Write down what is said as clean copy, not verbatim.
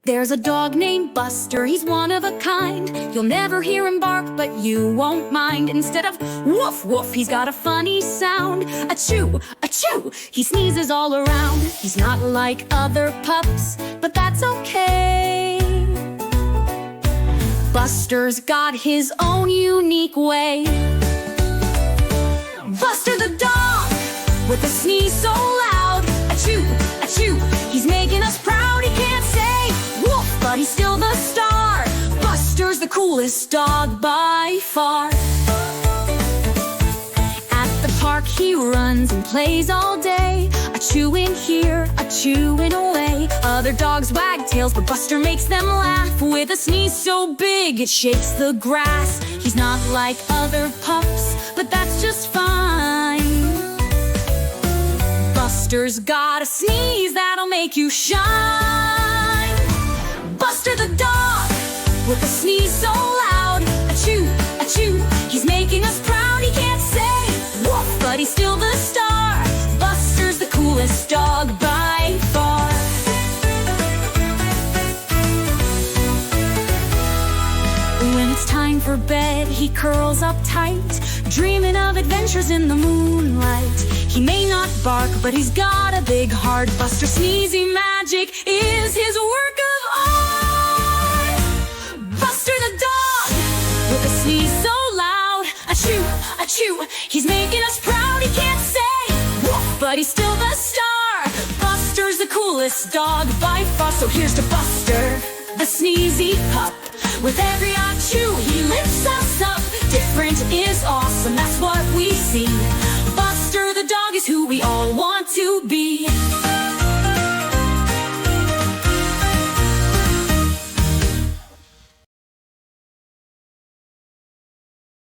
There's a dog named Buster, he's one of a kind. You'll never hear him bark, but you won't mind. Instead of woof woof, he's got a funny sound. Achoo, achoo, he sneezes all around. He's not like other pups, but that's okay. Buster's got his own unique way. Buster the dog, with a sneeze so loud. Achoo, achoo, he's making us proud. He can't say woof, but he's still the star. Buster's the coolest dog by far. At the park he runs and plays all day. A-chewing here, a-chewing away. Other dogs wag tails, but Buster makes them laugh. With a sneeze so big it shakes the grass. He's not like other pups, but that's just fine. Buster's got a sneeze that'll make you shine. Buster the dog, with a sneeze so loud. Achoo, achoo, he's making us proud. He can't say woof, but he's still the star. Buster's the coolest dog by far. When it's time for bed, he curls up tight, dreaming of adventures in the moonlight. He may not bark, but he's got a big heart. Buster sneezy magic is his work of art. Buster the dog, with a sneeze so loud. Achoo, achoo, he's making us proud. He can't say woof, but he's still the star. Buster's the coolest dog by far. So here's to Buster, the sneezy pup. With every achoo, he lifts us up. Different is awesome, that's what we see. Buster the dog is who we all want to be.